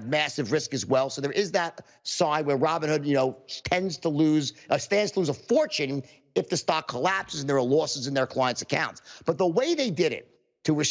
massive risk as well. So there is that side where Robinhood, stands to lose a fortune if the stock collapses and there are losses in their clients' accounts. But the way they did it, to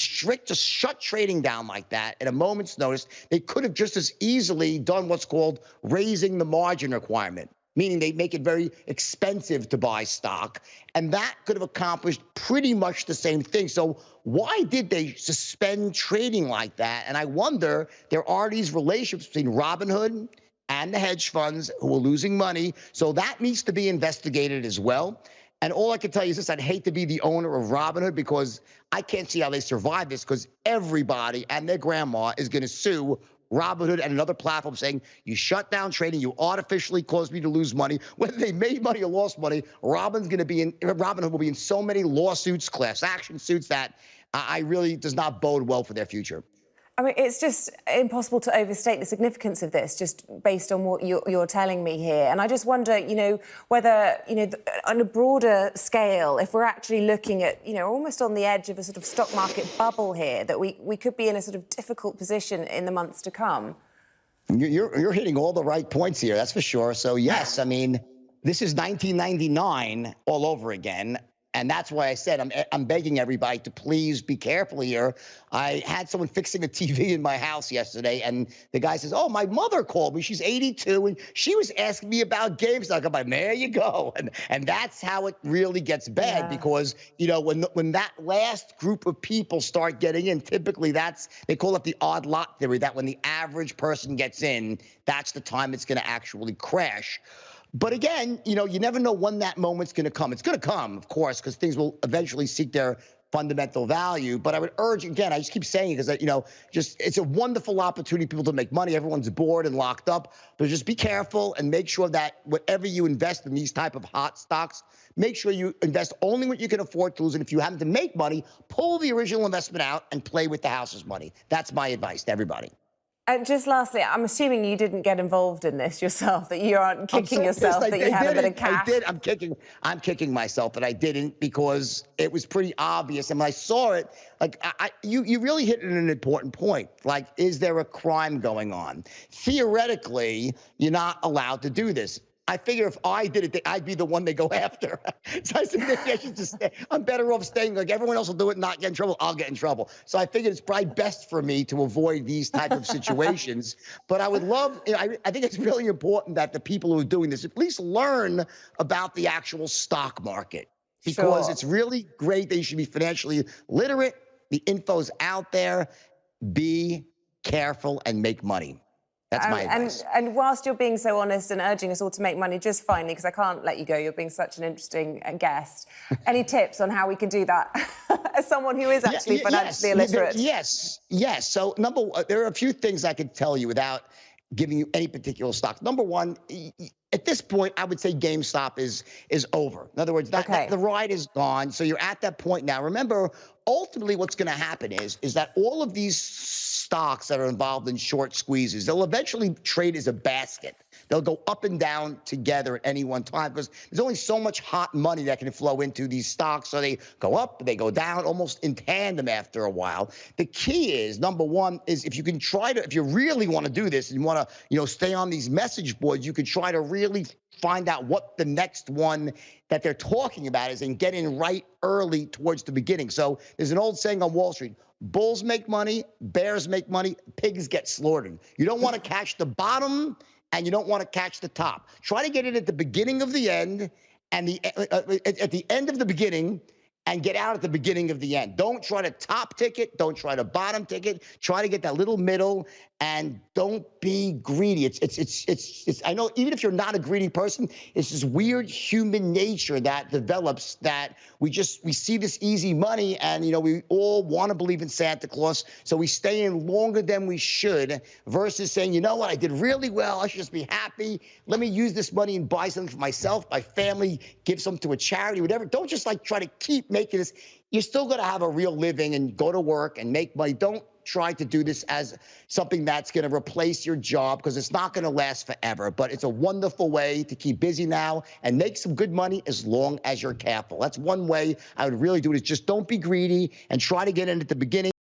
shut trading down like that at a moment's notice, they could have just as easily done what's called raising the margin requirement, meaning they make it very expensive to buy stock. And that could have accomplished pretty much the same thing. So why did they suspend trading like that? And I wonder, there are these relationships between Robinhood and the hedge funds who are losing money. So that needs to be investigated as well. And all I can tell you is this: I'd hate to be the owner of Robinhood, because I can't see how they survive this, because everybody and their grandma is going to sue Robinhood and another platform saying, you shut down trading, you artificially caused me to lose money. Whether they made money or lost money, Robinhood will be in so many lawsuits, class action suits, that I really does not bode well for their future. I mean, it's just impossible to overstate the significance of this, just based on what you're telling me here. And I just wonder, whether, on a broader scale, if we're actually looking at, almost on the edge of a sort of stock market bubble here, that we could be in a sort of difficult position in the months to come. You're hitting all the right points here, that's for sure. So, yes, I mean, this is 1999 all over again. And that's why I said I'm begging everybody to please be careful here. I had someone fixing a TV in my house yesterday, and the guy says, "Oh, my mother called me. She's 82, and she was asking me about Gamestop." I'm like, there you go. And that's how it really gets bad, because when that last group of people start getting in, typically they call it the odd lot theory, that when the average person gets in, that's the time it's going to actually crash. But again, you never know when that moment's going to come. It's going to come, of course, because things will eventually seek their fundamental value. But I would urge, again, I just keep saying it because, it's a wonderful opportunity for people to make money. Everyone's bored and locked up. But just be careful and make sure that whatever you invest in these type of hot stocks, make sure you invest only what you can afford to lose. And if you happen to make money, pull the original investment out and play with the house's money. That's my advice to everybody. And just lastly, I'm assuming you didn't get involved in this yourself, that you aren't kicking yourself, that you had a bit of cash. I did. I'm kicking myself that I didn't, because it was pretty obvious. And when I saw it, like, you really hit an important point. Like, is there a crime going on? Theoretically, you're not allowed to do this. I figure if I did it, I'd be the one they go after. So I said, maybe I should just stay. I'm better off staying. Like, everyone else will do it and not get in trouble. I'll get in trouble. So I figured it's probably best for me to avoid these type of situations. But I would love, I think it's really important that the people who are doing this at least learn about the actual stock market, because it's really great that you should be financially literate. The info's out there. Be careful and make money. That's my advice. And whilst you're being so honest and urging us all to make money, just finally, because I can't let you go, you're being such an interesting guest, any tips on how we can do that as someone who is actually financially illiterate? Yes. So there are a few things I could tell you without giving you any particular stock. Number one, at this point, I would say GameStop is over. In other words, the ride is gone. So you're at that point now. Remember, ultimately what's going to happen is that all of these stocks that are involved in short squeezes, they'll eventually trade as a basket. They'll go up and down together at any one time, because there's only so much hot money that can flow into these stocks. So they go up, they go down almost in tandem after a while. The key is, number one, is if you really want to do this and you want to, stay on these message boards, you could try to really find out what the next one that they're talking about is and get in right early towards the beginning. So there's an old saying on Wall Street: bulls make money, bears make money, pigs get slaughtered. You don't want to catch the bottom, and you don't want to catch the top. Try to get it at the beginning of the end, and at the end of the beginning, and get out at the beginning of the end. Don't try to top ticket. Don't try to bottom ticket. Try to get that little middle, and don't be greedy. It's I know, even if you're not a greedy person, it's this weird human nature that develops, that we see this easy money, and we all want to believe in Santa Claus, so we stay in longer than we should, versus saying, you know what, I did really well, I should just be happy. Let me use this money and buy something for myself, my family, give some to a charity, whatever. Don't just try to keep making this. You're still going to have a real living and go to work and make money. Don't try to do this as something that's going to replace your job, because it's not going to last forever. But it's a wonderful way to keep busy now and make some good money as long as you're careful. That's one way I would really do it, is just don't be greedy and try to get in at the beginning.